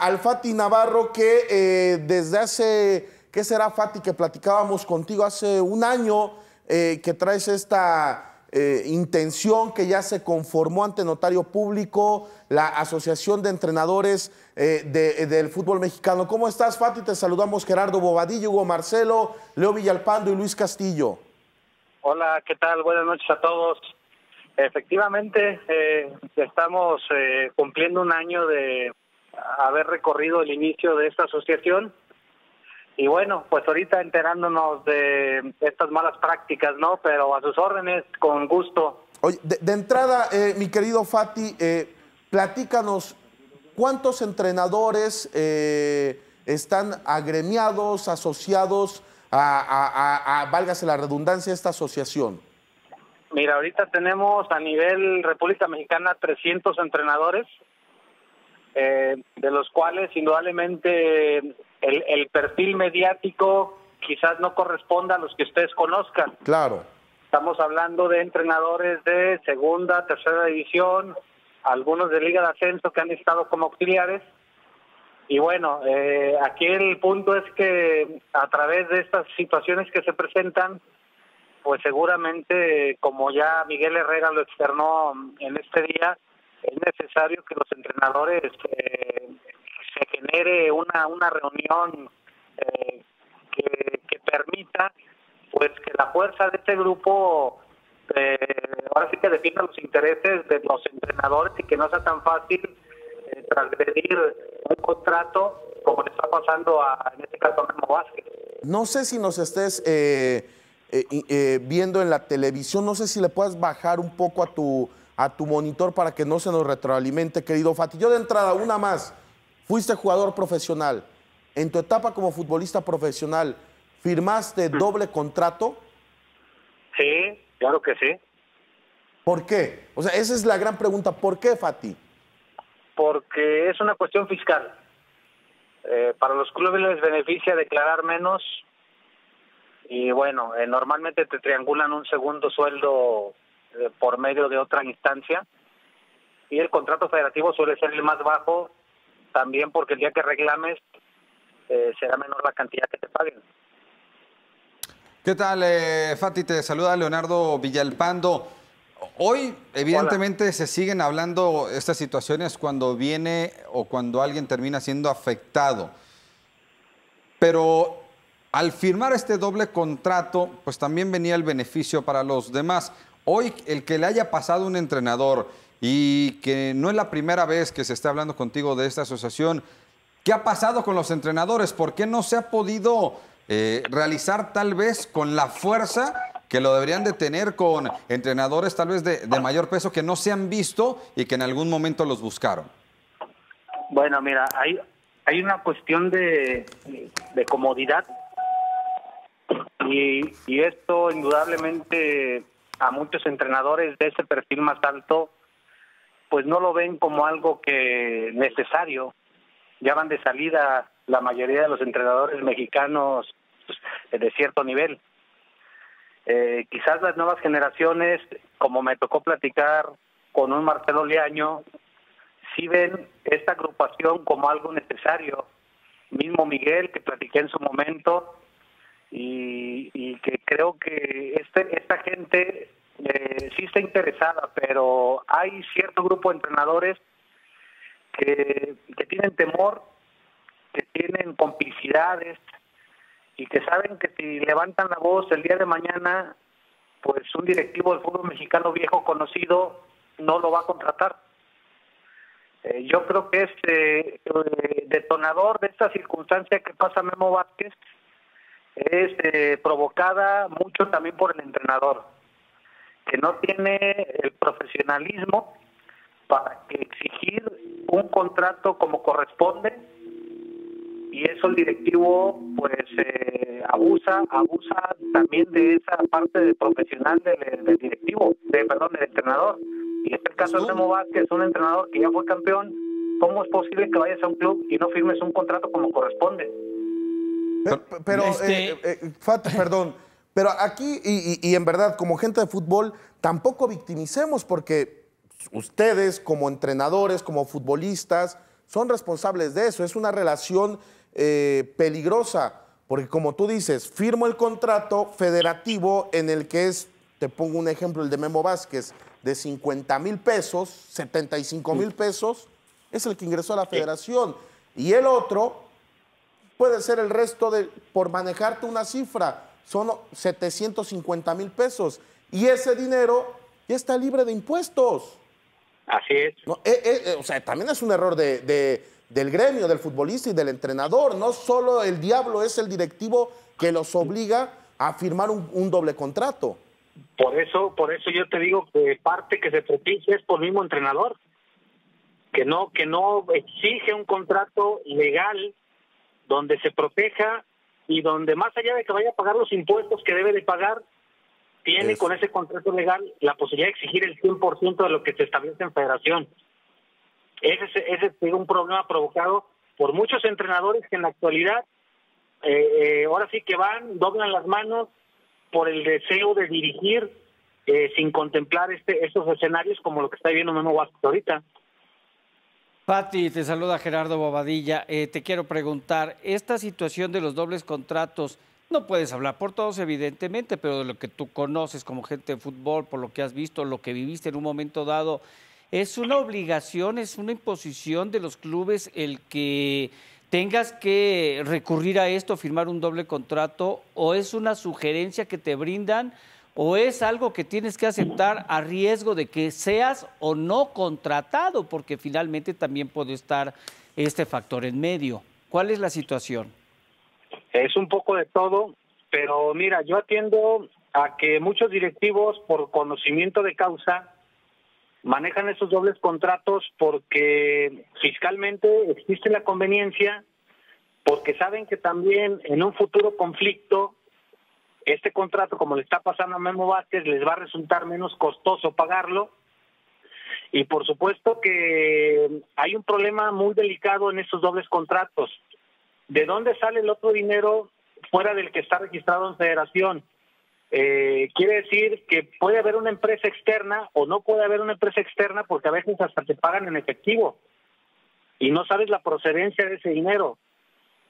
al Fati Navarro que desde hace, ¿qué será, Fati? Que platicábamos contigo hace un año, que traes esta intención que ya se conformó ante notario público, la Asociación de Entrenadores del Fútbol Mexicano. ¿Cómo estás, Fati? Te saludamos Gerardo Bobadilla, Hugo Marcelo, Leo Villalpando y Luis Castillo. Hola, ¿qué tal? Buenas noches a todos. Efectivamente, estamos cumpliendo un año de haber recorrido el inicio de esta asociación y bueno, pues ahorita enterándonos de estas malas prácticas, ¿no? Pero a sus órdenes, con gusto. Oye, de entrada, mi querido Fati, platícanos, ¿cuántos entrenadores están agremiados, asociados válgase la redundancia, esta asociación? Mira, ahorita tenemos a nivel República Mexicana 300 entrenadores, de los cuales indudablemente el perfil mediático quizás no corresponda a los que ustedes conozcan. Claro. Estamos hablando de entrenadores de segunda, tercera división, algunos de Liga de Ascenso que han estado como auxiliares. Y bueno, aquí el punto es que a través de estas situaciones que se presentan, pues seguramente, como ya Miguel Herrera lo externó en este día, es necesario que los entrenadores se genere una reunión que permita pues que la fuerza de este grupo ahora sí que defienda los intereses de los entrenadores y que no sea tan fácil transgredir un contrato como le está pasando en este caso a Memo Vázquez. No sé si nos estés viendo en la televisión, no sé si le puedes bajar un poco a tu monitor para que no se nos retroalimente, querido Fati. Yo de entrada, una más, fuiste jugador profesional. En tu etapa como futbolista profesional, ¿firmaste doble contrato? Sí, claro que sí. ¿Por qué? O sea, esa es la gran pregunta. ¿Por qué, Fati? Porque es una cuestión fiscal. Para los clubes les beneficia declarar menos y bueno, normalmente te triangulan un segundo sueldo por medio de otra instancia y el contrato federativo suele ser el más bajo también porque el día que reclames será menor la cantidad que te paguen. ¿Qué tal, Fati? Te saluda Leonardo Villalpando. Hoy, evidentemente, Hola. Se siguen hablando estas situaciones cuando viene o cuando alguien termina siendo afectado. Pero al firmar este doble contrato, pues también venía el beneficio para los demás. Hoy, el que le haya pasado a un entrenador y que no es la primera vez que se está hablando contigo de esta asociación, ¿qué ha pasado con los entrenadores? ¿Por qué no se ha podido realizar tal vez con la fuerza que lo deberían de tener con entrenadores tal vez de mayor peso que no se han visto y que en algún momento los buscaron? Bueno, mira, hay una cuestión de comodidad y esto indudablemente a muchos entrenadores de ese perfil más alto pues no lo ven como algo que necesario. Ya van de salida la mayoría de los entrenadores mexicanos de cierto nivel. Quizás las nuevas generaciones, como me tocó platicar con un Marcelo Leaño, sí ven esta agrupación como algo necesario. Mismo Miguel, que platiqué en su momento, y que creo que esta gente sí está interesada, pero hay cierto grupo de entrenadores que tienen temor, que tienen complicidades y que saben que si levantan la voz el día de mañana, pues un directivo del fútbol mexicano viejo conocido no lo va a contratar. Yo creo que es detonador de esta circunstancia que pasa Memo Vázquez es provocada mucho también por el entrenador, que no tiene el profesionalismo para que exigir un contrato como corresponde, y eso el directivo pues abusa también de esa parte de profesional del directivo, del entrenador. Y en este caso de Memo Vázquez, un entrenador que ya fue campeón. ¿Cómo es posible que vayas a un club y no firmes un contrato como corresponde? Pero Fati, perdón, pero aquí, y en verdad, como gente de fútbol, tampoco victimicemos, porque ustedes como entrenadores, como futbolistas, son responsables de eso. Es una relación peligrosa, porque como tú dices, firmo el contrato federativo en el que es, te pongo un ejemplo, el de Memo Vázquez, de 50,000 pesos, 75,000 pesos, es el que ingresó a la federación. Y el otro puede ser el resto por manejarte una cifra, son 750,000 pesos. Y ese dinero ya está libre de impuestos. Así es. No, o sea, también es un error del gremio, del futbolista y del entrenador. No solo el diablo es el directivo que los obliga a firmar un doble contrato. Por eso yo te digo que parte que se protege es por el mismo entrenador, que no exige un contrato legal donde se proteja y donde, más allá de que vaya a pagar los impuestos que debe de pagar, tiene con ese contrato legal la posibilidad de exigir el 100% de lo que se establece en federación. Ese es un problema provocado por muchos entrenadores que en la actualidad ahora sí que doblan las manos por el deseo de dirigir sin contemplar estos escenarios como lo que está viviendo Memo Vázquez ahorita. Pati, te saluda Gerardo Bobadilla. Te quiero preguntar, esta situación de los dobles contratos, no puedes hablar por todos evidentemente, pero de lo que tú conoces como gente de fútbol, por lo que has visto, lo que viviste en un momento dado, ¿es una obligación, es una imposición de los clubes el que tengas que recurrir a esto, firmar un doble contrato, o es una sugerencia que te brindan, o es algo que tienes que aceptar a riesgo de que seas o no contratado, porque finalmente también puede estar este factor en medio? ¿Cuál es la situación? Es un poco de todo, pero mira, yo atiendo a que muchos directivos, por conocimiento de causa, manejan esos dobles contratos porque fiscalmente existe la conveniencia, porque saben que también en un futuro conflicto, este contrato, como le está pasando a Memo Vázquez, les va a resultar menos costoso pagarlo. Y por supuesto que hay un problema muy delicado en esos dobles contratos. ¿De dónde sale el otro dinero fuera del que está registrado en federación? Quiere decir que puede haber una empresa externa o no puede haber una empresa externa, porque a veces hasta te pagan en efectivo y no sabes la procedencia de ese dinero.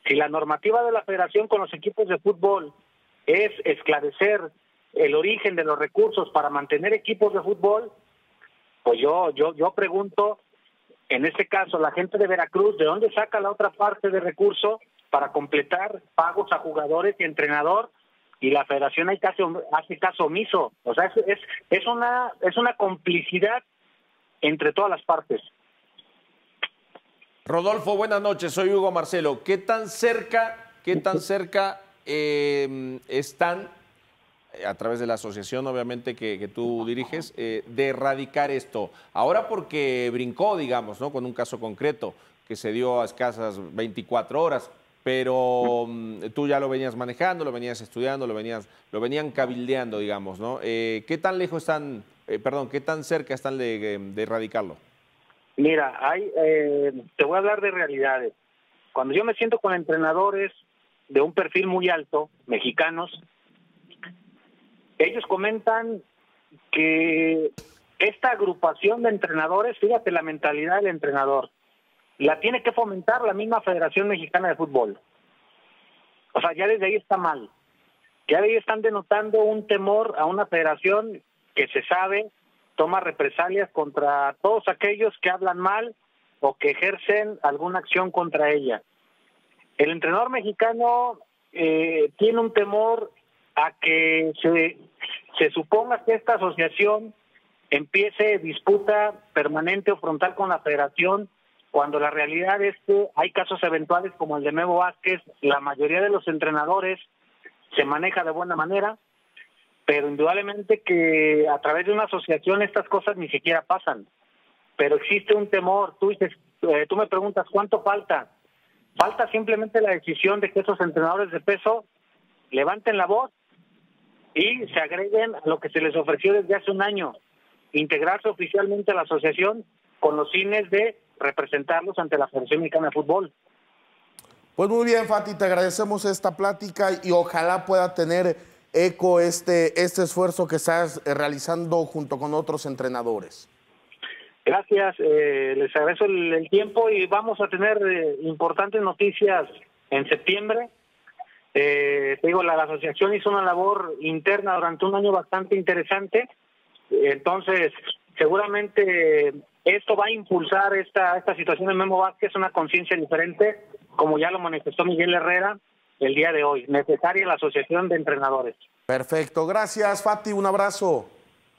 Si la normativa de la federación con los equipos de fútbol es esclarecer el origen de los recursos para mantener equipos de fútbol, pues yo pregunto, en este caso, la gente de Veracruz, ¿de dónde saca la otra parte de recurso para completar pagos a jugadores y entrenador? Y la federación hace caso omiso. O sea, es una complicidad entre todas las partes. Rodolfo, buenas noches, soy Hugo Marcelo. ¿Qué tan cerca están, a través de la asociación obviamente que tú diriges, de erradicar esto? Ahora porque brincó, digamos, ¿no?, con un caso concreto que se dio a escasas 24 horas, pero tú ya lo venías manejando, lo venías estudiando, lo venían cabildeando, digamos, ¿no? ¿Qué tan lejos están, qué tan cerca están de erradicarlo? Mira, te voy a hablar de realidades. Cuando yo me siento con entrenadores de un perfil muy alto, mexicanos, ellos comentan que esta agrupación de entrenadores, fíjate la mentalidad del entrenador, la tiene que fomentar la misma Federación Mexicana de Fútbol. O sea, ya desde ahí está mal. Ya de ahí están denotando un temor a una federación que se sabe toma represalias contra todos aquellos que hablan mal o que ejercen alguna acción contra ella. El entrenador mexicano tiene un temor a que se suponga que esta asociación empiece disputa permanente o frontal con la federación, cuando la realidad es que hay casos eventuales como el de Memo Vázquez. La mayoría de los entrenadores se maneja de buena manera, pero indudablemente que a través de una asociación estas cosas ni siquiera pasan. Pero existe un temor. Tú me preguntas, ¿cuánto falta? Falta simplemente la decisión de que esos entrenadores de peso levanten la voz y se agreguen a lo que se les ofreció desde hace un año, integrarse oficialmente a la asociación con los fines de representarlos ante la Federación Mexicana de Fútbol. Pues muy bien, Fati, te agradecemos esta plática y ojalá pueda tener eco este esfuerzo que estás realizando junto con otros entrenadores. Gracias, les agradezco el tiempo y vamos a tener importantes noticias en septiembre. Te digo, la asociación hizo una labor interna durante un año bastante interesante, entonces seguramente esto va a impulsar esta situación de Memo Vázquez, una conciencia diferente, como ya lo manifestó Miguel Herrera el día de hoy. Necesaria la asociación de entrenadores. Perfecto, gracias Fati, un abrazo.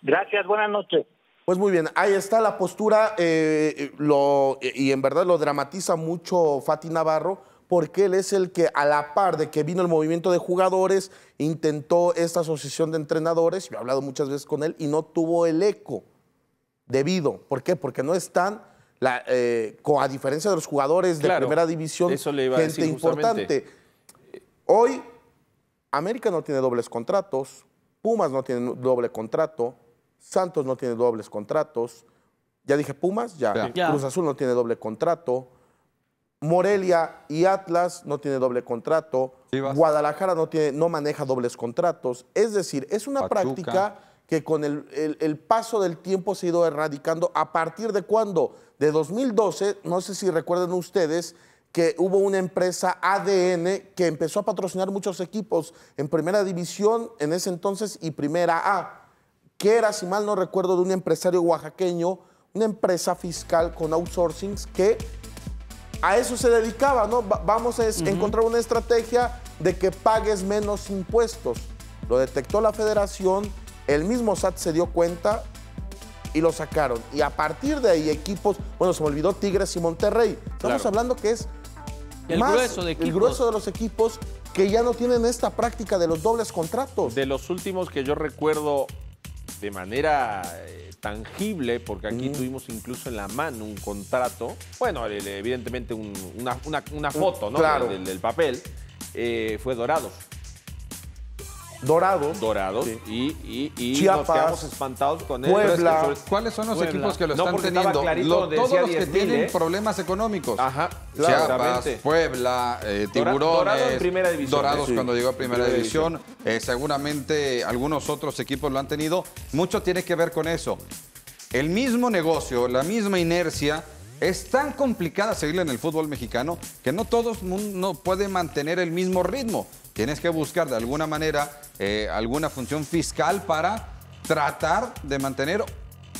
Gracias, buenas noches. Pues muy bien, ahí está la postura, y en verdad lo dramatiza mucho Fati Navarro, porque él es el que, a la par de que vino el movimiento de jugadores, intentó esta asociación de entrenadores. Yo he hablado muchas veces con él y no tuvo el eco debido. ¿Por qué? Porque no están, a diferencia de los jugadores de primera división, eso le iba a gente decir importante. Hoy, América no tiene dobles contratos, Pumas no tiene doble contrato, Santos no tiene dobles contratos. Ya dije Pumas, ya. Cruz Azul no tiene doble contrato. Morelia y Atlas no tiene doble contrato. Guadalajara no maneja dobles contratos. Es decir, es una práctica que con el paso del tiempo se ha ido erradicando. ¿A partir de cuándo? De 2012, no sé si recuerdan ustedes, que hubo una empresa ADN que empezó a patrocinar muchos equipos en Primera División en ese entonces y Primera A, que era, si mal no recuerdo, de un empresario oaxaqueño, una empresa fiscal con outsourcings que a eso se dedicaba, ¿no? Vamos a encontrar una estrategia de que pagues menos impuestos. Lo detectó la federación, el mismo SAT se dio cuenta y lo sacaron. Y a partir de ahí equipos, bueno, se me olvidó Tigres y Monterrey. Estamos hablando que es el grueso de los equipos que ya no tienen esta práctica de los dobles contratos. De los últimos que yo recuerdo de manera tangible, porque aquí tuvimos incluso en la mano un contrato, bueno, evidentemente una foto, ¿no? Claro. Del papel, fue Dorados. Dorados. Sí. Y Chiapas, nos quedamos espantados con él. Puebla. ¿Cuáles son los Puebla. equipos que lo No, están porque estaba teniendo? clarito, Todos decía los que 10,000, tienen problemas económicos. Ajá, Chiapas, exactamente. Puebla, Tiburones. Dorado en Primera División. Dorados Sí. cuando llegó a Primera División. Seguramente algunos otros equipos lo han tenido. Mucho tiene que ver con eso. El mismo negocio, la misma inercia, es tan complicada seguirla en el fútbol mexicano que no todo el mundo puede mantener el mismo ritmo. Tienes que buscar de alguna manera alguna función fiscal para tratar de mantener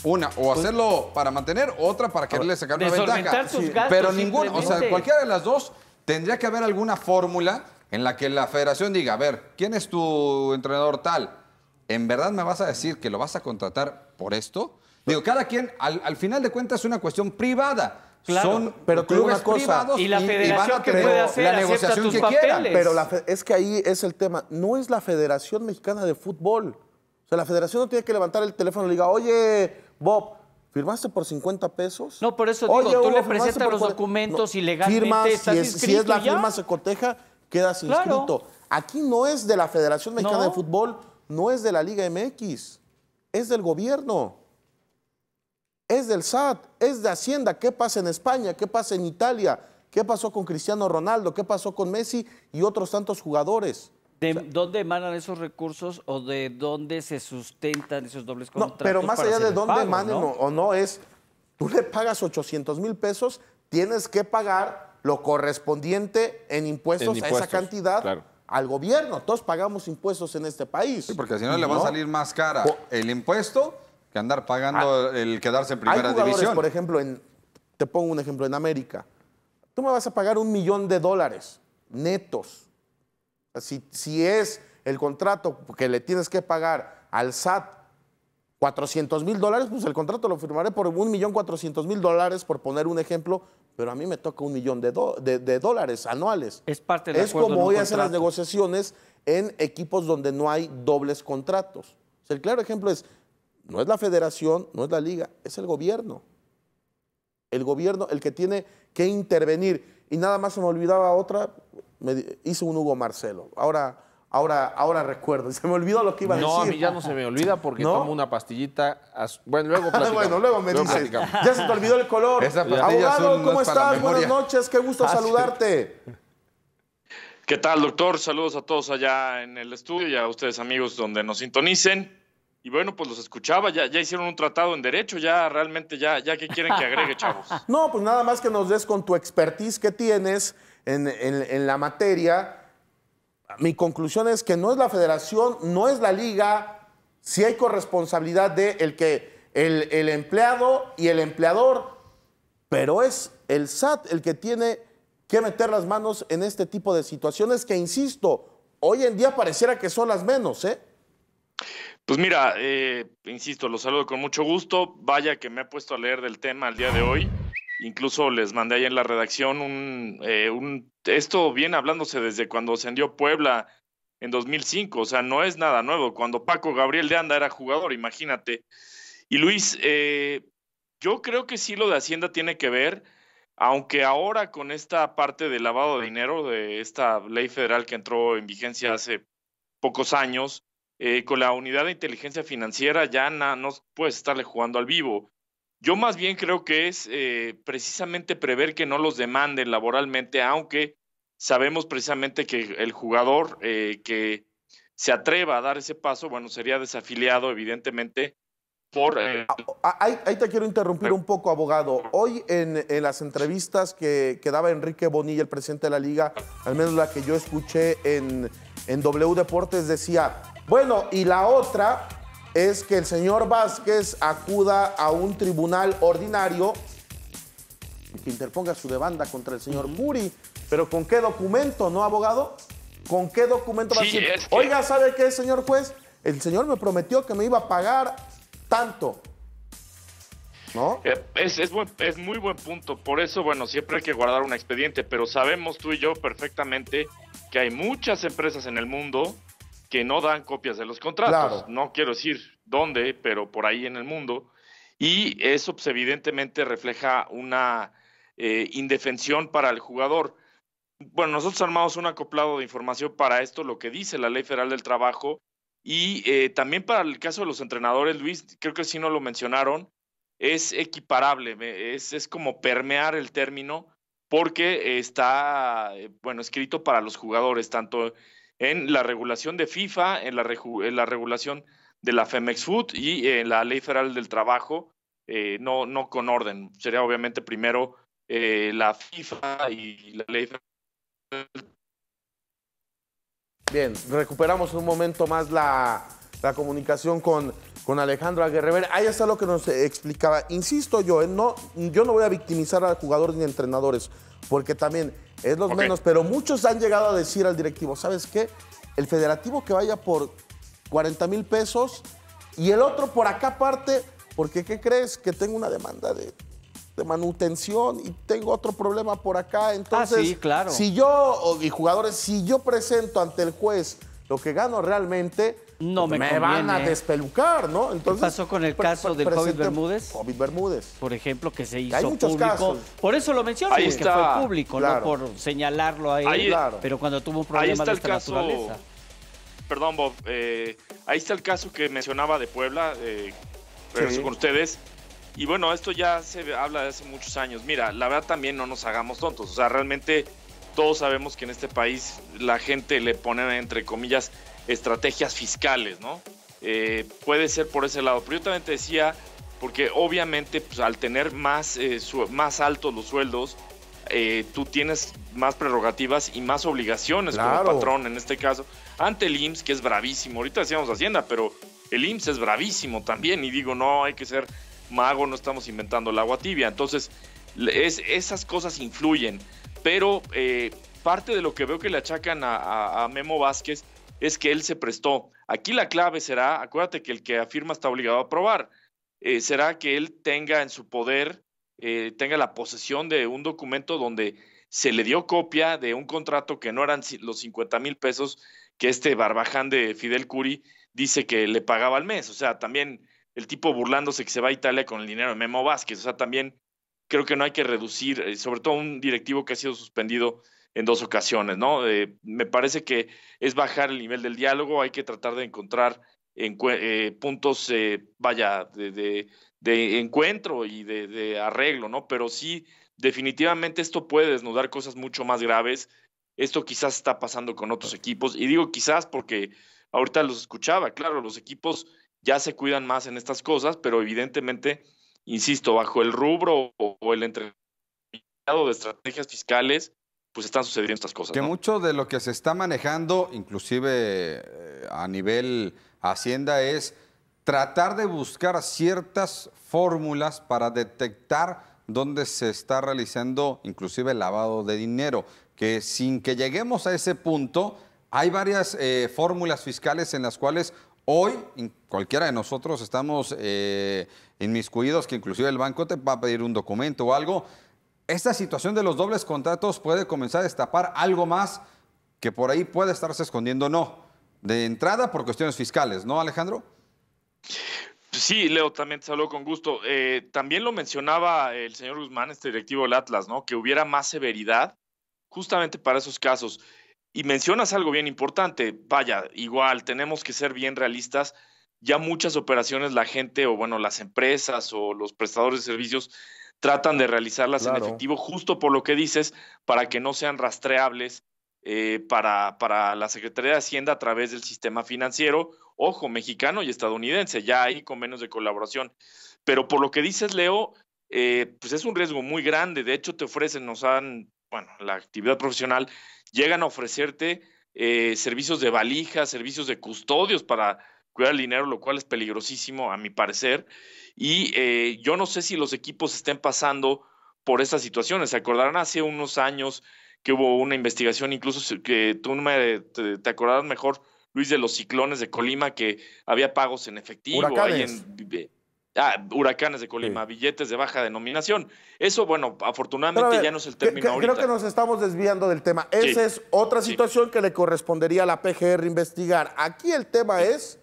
una, o hacerlo para mantener, otra para quererle sacar una ventaja. Pero ninguna, o sea, cualquiera de las dos tendría que haber alguna fórmula en la que la federación diga, a ver, ¿quién es tu entrenador tal? ¿En verdad me vas a decir que lo vas a contratar por esto? Digo, cada quien, al final de cuentas, es una cuestión privada. Claro, son pero te digo clubes una cosa, privados y la federación van a ¿qué tener puede hacer? la Acepta negociación tus que quieran. papeles. Pero es que ahí es el tema. No es la Federación Mexicana de Fútbol. O sea, la federación no tiene que levantar el teléfono y le diga, oye, Bob, ¿firmaste por 50 pesos? No, por eso digo, Oye, tú Hugo, le ¿firmaste presentas por los 40? documentos No, y legalmente firmas, estás si es inscrito la y ya. firma se coteja, quedas Claro. inscrito. Aquí no es de la Federación Mexicana No. de Fútbol, no es de la Liga MX, es del gobierno. Es del SAT, es de Hacienda. ¿Qué pasa en España? ¿Qué pasa en Italia? ¿Qué pasó con Cristiano Ronaldo? ¿Qué pasó con Messi y otros tantos jugadores? ¿De dónde emanan esos recursos o de dónde se sustentan esos dobles contratos? No, pero más para allá hacer de el dónde pago, emanen ¿no? o no es, tú le pagas 800,000 pesos, tienes que pagar lo correspondiente en impuestos a esa cantidad claro. al gobierno. Todos pagamos impuestos en este país. Sí, porque si no le va a salir más cara el impuesto que andar pagando el quedarse en Hay primera jugadores, división. por ejemplo, te pongo un ejemplo, en América. Tú me vas a pagar $1 millón netos. Si es el contrato que le tienes que pagar al SAT $400,000, pues el contrato lo firmaré por $1,400,000, por poner un ejemplo, pero a mí me toca $1 millón de dólares anuales. Es parte del Es acuerdo como en un voy a hacer las contrato. negociaciones en equipos donde no hay dobles contratos. O sea, el claro ejemplo es, no es la federación, no es la liga, es el gobierno. El gobierno el que tiene que intervenir. Y nada más se me olvidaba otra, hice un Hugo Marcelo. Ahora recuerdo, se me olvidó lo que iba a decir. No, a mí ya no se me olvida porque ¿No? tomo una pastillita. Bueno, luego platicamos. Bueno, luego me dices. platicamos. Ya se te olvidó el color. Esa pastilla Abogado, azul no ¿cómo es para la estás? Buenas memoria. noches, qué gusto saludarte. ¿Qué tal, doctor? Saludos a todos allá en el estudio y a ustedes, amigos, donde nos sintonicen. y bueno, pues los escuchaba, ya hicieron un tratado en derecho, ya realmente, ya ¿qué quieren que agregue, chavos? No, pues nada más que nos des con tu expertise que tienes en la materia. Mi conclusión es que no es la federación, no es la liga, sí hay corresponsabilidad de el empleado y el empleador, pero es el SAT el que tiene que meter las manos en este tipo de situaciones que, insisto, hoy en día pareciera que son las menos, ¿eh? Pues mira, insisto, los saludo con mucho gusto. Vaya que me he puesto a leer del tema el día de hoy. Incluso les mandé ahí en la redacción esto viene hablándose desde cuando ascendió Puebla en 2005. O sea, no es nada nuevo. Cuando Paco Gabriel de Anda era jugador, imagínate. Y Luis, yo creo que sí lo de Hacienda tiene que ver, aunque ahora con esta parte de lavado de dinero, de esta ley federal que entró en vigencia hace pocos años, con la unidad de inteligencia financiera ya no puedes estarle jugando al vivo. Yo más bien creo que es precisamente prever que no los demanden laboralmente, aunque sabemos precisamente que el jugador que se atreva a dar ese paso, bueno, sería desafiliado evidentemente por... Ahí te quiero interrumpir un poco, abogado. Hoy en las entrevistas que daba Enrique Bonilla, el presidente de la liga, al menos la que yo escuché en W Deportes, decía, bueno, y la otra es que el señor Vázquez acuda a un tribunal ordinario y que interponga su demanda contra el señor Curi. Pero ¿con qué documento, no, abogado? ¿Con qué documento va a decir? Oiga, ¿sabe qué, señor juez? El señor me prometió que me iba a pagar tanto, ¿no? Es muy buen punto. Por eso, bueno, siempre hay que guardar un expediente, pero sabemos tú y yo perfectamente que hay muchas empresas en el mundo que no dan copias de los contratos. Claro. No quiero decir dónde, pero por ahí en el mundo. Y eso, pues, evidentemente refleja una indefensión para el jugador. Bueno, nosotros armamos un acoplado de información para esto, lo que dice la Ley Federal del Trabajo, y también para el caso de los entrenadores, Luis, creo que sí no lo mencionaron, es equiparable, es como permear el término, porque está, bueno, escrito para los jugadores, tanto en la regulación de FIFA, en la regulación de la Femex Food y en la Ley Federal del Trabajo, no con orden. Sería obviamente primero la FIFA y la Ley Federal. Bien, recuperamos un momento más la comunicación con Alejandro Aguirre. Ahí está lo que nos explicaba. Insisto yo no voy a victimizar a jugadores ni a entrenadores, porque también es los menos, pero muchos han llegado a decir al directivo, ¿sabes qué? El federativo que vaya por 40 mil pesos y el otro por acá aparte, porque ¿qué crees? Que tengo una demanda de manutención y tengo otro problema por acá. Entonces, sí, claro. Si yo presento ante el juez lo que gano realmente, no me van a despelucar, ¿no? Entonces, ¿qué pasó con el caso del Hobbit Bermúdez? Hobbit Bermúdez. Por ejemplo, que se hizo Hay muchos público. Casos. Por eso lo menciono, porque fue público, claro. No por señalarlo a él, pero cuando tuvo un problema de esta naturaleza. Perdón, Bob. Ahí está el caso que mencionaba de Puebla, regreso con ustedes. Y bueno, esto ya se habla de hace muchos años. Mira, la verdad también no nos hagamos tontos. O sea, realmente todos sabemos que en este país la gente le pone, entre comillas, estrategias fiscales, ¿no? Puede ser por ese lado. Pero yo también te decía, porque obviamente pues, al tener más altos los sueldos, tú tienes más prerrogativas y más obligaciones como patrón, en este caso, ante el IMSS, que es bravísimo. Ahorita decíamos Hacienda, pero el IMSS es bravísimo también. Y digo, no hay que ser mago, no estamos inventando el agua tibia. Entonces, esas cosas influyen. Pero parte de lo que veo que le achacan a Memo Vázquez es que él se prestó. Aquí la clave será, acuérdate que el que afirma está obligado a probar, será que él tenga en su poder, tenga la posesión de un documento donde se le dio copia de un contrato que no eran los 50 mil pesos que este barbaján de Fidel Curi dice que le pagaba al mes. O sea, también el tipo burlándose que se va a Italia con el dinero de Memo Vázquez. O sea, también creo que no hay que reducir, sobre todo un directivo que ha sido suspendido en 2 ocasiones, ¿no? Me parece que es bajar el nivel del diálogo, hay que tratar de encontrar puntos, de encuentro y de arreglo, ¿no? Pero sí, definitivamente esto puede desnudar cosas mucho más graves. Esto quizás está pasando con otros equipos, y digo quizás porque ahorita los escuchaba, claro, los equipos ya se cuidan más en estas cosas, pero evidentemente, insisto, bajo el rubro o el entrenamiento de estrategias fiscales, pues están sucediendo estas cosas, Que ¿no? mucho de lo que se está manejando, inclusive a nivel Hacienda, es tratar de buscar ciertas fórmulas para detectar dónde se está realizando inclusive el lavado de dinero, que sin que lleguemos a ese punto, hay varias fórmulas fiscales en las cuales hoy cualquiera de nosotros estamos inmiscuidos, que inclusive el banco te va a pedir un documento o algo. Esta situación de los dobles contratos puede comenzar a destapar algo más que por ahí puede estarse escondiendo, no. De entrada por cuestiones fiscales, ¿no, Alejandro? Sí, Leo, también te saludo con gusto. También lo mencionaba el señor Guzmán, este directivo del Atlas, ¿no? Que hubiera más severidad justamente para esos casos. Y mencionas algo bien importante. Vaya, igual, tenemos que ser bien realistas. Ya muchas operaciones la gente, o bueno, las empresas o los prestadores de servicios tratan de realizarlas en efectivo, justo por lo que dices, para que no sean rastreables para la Secretaría de Hacienda a través del sistema financiero, ojo, mexicano y estadounidense. Ya hay convenios de colaboración. Pero por lo que dices, Leo, pues es un riesgo muy grande. De hecho, te ofrecen, bueno, la actividad profesional, llegan a ofrecerte servicios de valija, servicios de custodios para cuidar el dinero, lo cual es peligrosísimo, a mi parecer. Y yo no sé si los equipos estén pasando por estas situaciones. Se acordarán hace unos años que hubo una investigación, incluso que tú te acordarás mejor, Luis, de los ciclones de Colima, que había pagos en efectivo. Huracanes. Huracanes de Colima, sí. Billetes de baja denominación. Eso, bueno, afortunadamente ver, ya no es el término ahorita. Creo que nos estamos desviando del tema. Esa es otra situación que le correspondería a la PGR investigar. Aquí el tema es,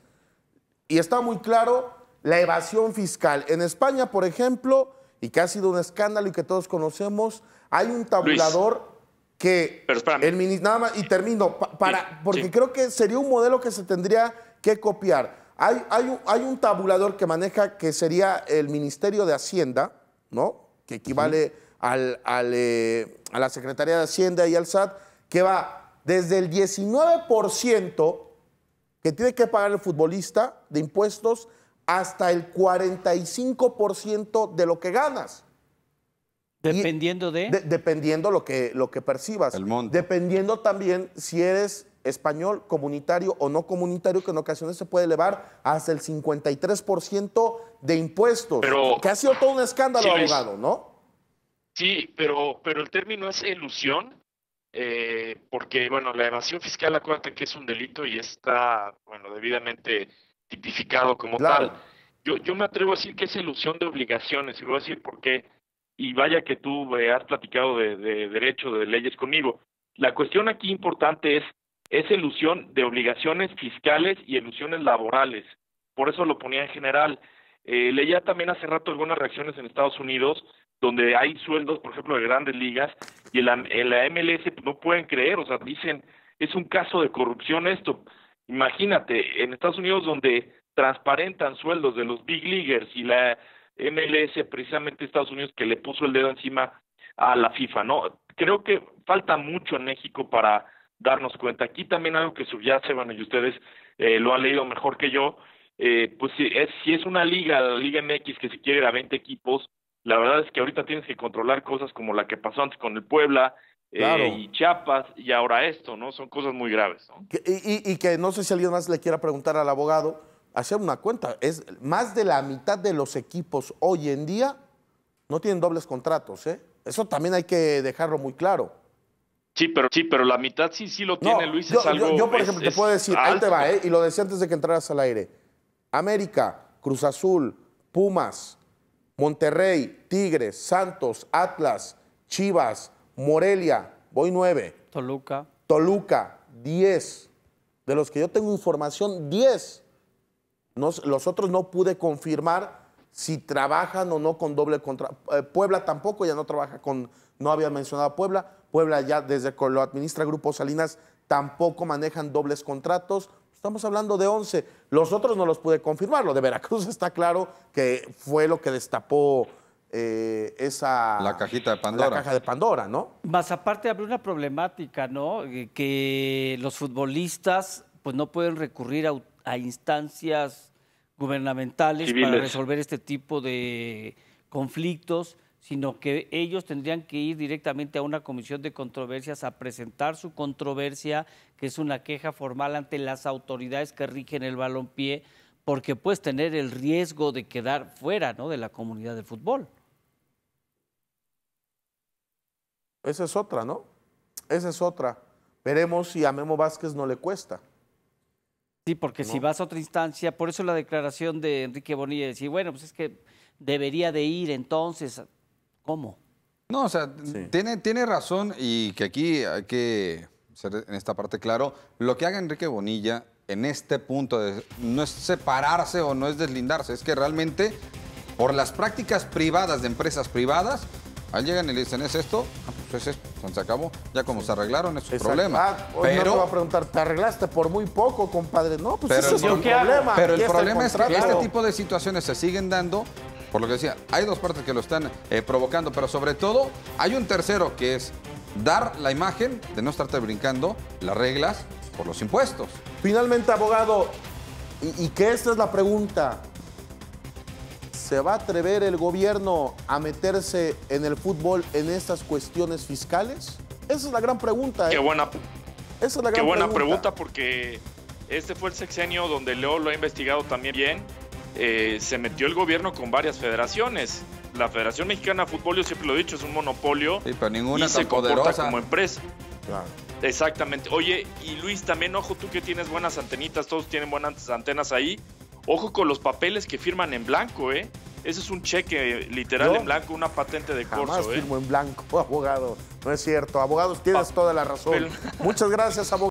y está muy claro, la evasión fiscal. En España, por ejemplo, y que ha sido un escándalo y que todos conocemos, hay un tabulador Luis, que pero espérame. Nada más, y termino, porque creo que sería un modelo que se tendría que copiar. Hay un tabulador que maneja, que sería el Ministerio de Hacienda, ¿no? Que equivale a la Secretaría de Hacienda y al SAT, que va desde el 19% que tiene que pagar el futbolista de impuestos hasta el 45% de lo que ganas. Dependiendo dependiendo lo que percibas. El monto. Dependiendo también si eres español, comunitario o no comunitario, que en ocasiones se puede elevar hasta el 53% de impuestos. Pero, que ha sido todo un escándalo, sí, abogado, ¿no? Sí, pero el término es elusión, porque, bueno, la evasión fiscal, acuérdate que es un delito y está, bueno, debidamente tipificado como tal. Yo me atrevo a decir que es elusión de obligaciones, y voy a decir por qué. Y vaya que tú has platicado de derecho, de leyes conmigo. La cuestión aquí importante es elusión de obligaciones fiscales y elusiones laborales. Por eso lo ponía en general. Leía también hace rato algunas reacciones en Estados Unidos, donde hay sueldos, por ejemplo, de grandes ligas, y en la MLS pues, no pueden creer, o sea, dicen, es un caso de corrupción esto. Imagínate, en Estados Unidos, donde transparentan sueldos de los big leaguers y la MLS, precisamente Estados Unidos, que le puso el dedo encima a la FIFA, ¿no? Creo que falta mucho en México para darnos cuenta. Aquí también algo que subyace, bueno, y ustedes lo han leído mejor que yo, pues si es una liga, la Liga MX, que se quiere ir a 20 equipos, la verdad es que ahorita tienes que controlar cosas como la que pasó antes con el Puebla, y Chiapas, y ahora esto, ¿no? Son cosas muy graves, ¿no? Y que no sé si alguien más le quiera preguntar al abogado, hacer una cuenta, es más de la mitad de los equipos hoy en día no tienen dobles contratos, ¿eh? Eso también hay que dejarlo muy claro. Sí, pero la mitad sí lo tiene, no, Luis. Yo, por ejemplo, te puedo decir, alto. Ahí te va, y lo decía antes de que entraras al aire. América, Cruz Azul, Pumas, Monterrey, Tigres, Santos, Atlas, Chivas, Morelia, voy 9. Toluca, 10. De los que yo tengo información, 10. Los otros no pude confirmar si trabajan o no con doble contrato. Puebla tampoco, ya no trabaja con, no había mencionado a Puebla. Puebla ya desde que lo administra Grupo Salinas tampoco manejan dobles contratos. Estamos hablando de 11. Los otros no los pude confirmar. Lo de Veracruz está claro que fue lo que destapó la cajita de Pandora. La caja de Pandora, ¿no? Más aparte habría una problemática, ¿no? Que los futbolistas pues no pueden recurrir a instancias gubernamentales civiles para resolver este tipo de conflictos, sino que ellos tendrían que ir directamente a una comisión de controversias a presentar su controversia, que es una queja formal ante las autoridades que rigen el balompié, porque puedes tener el riesgo de quedar fuera, ¿no?, de la comunidad del fútbol. Esa es otra, ¿no? Esa es otra. Veremos si a Memo Vázquez no le cuesta. Sí, porque si vas a otra instancia, por eso la declaración de Enrique Bonilla, de decir, bueno, pues es que debería de ir entonces, ¿cómo? No, o sea, Sí. tiene razón y que aquí hay que ser en esta parte claro. Lo que haga Enrique Bonilla en este punto no es separarse o no es deslindarse, es que realmente por las prácticas privadas de empresas privadas, ahí llegan y le dicen, ¿es esto? Ah, pues es esto, se acabó. Ya como se arreglaron, es su Exacto. problema. Hoy no te va a preguntar, ¿te arreglaste por muy poco, compadre? No, pues Pero ese es el el ¿qué hago? problema. Pero Aquí el está problema es que contrato. este tipo de situaciones se siguen dando, por lo que decía, hay dos partes que lo están provocando, pero sobre todo hay un tercero que es dar la imagen de no estarte brincando las reglas por los impuestos. Finalmente, abogado, y que esta es la pregunta, ¿se va a atrever el gobierno a meterse en el fútbol en estas cuestiones fiscales? Esa es la gran pregunta. Qué buena, Esa es la qué gran buena pregunta, porque este fue el sexenio donde Leo lo ha investigado también bien. Se metió el gobierno con varias federaciones. La Federación Mexicana de Fútbol, yo siempre lo he dicho, es un monopolio Sí, pero ninguna y se tan comporta poderosa. como empresa. Claro. Exactamente. Oye, y Luis, también ojo, tú que tienes buenas antenitas, todos tienen buenas antenas ahí. Ojo con los papeles que firman en blanco, ¿eh? Ese es un cheque literal ¿Yo? en blanco, una patente de Jamás corso, ¿eh? firmo en blanco, abogado. No es cierto. Abogados, tienes toda la razón. Muchas gracias, abogado.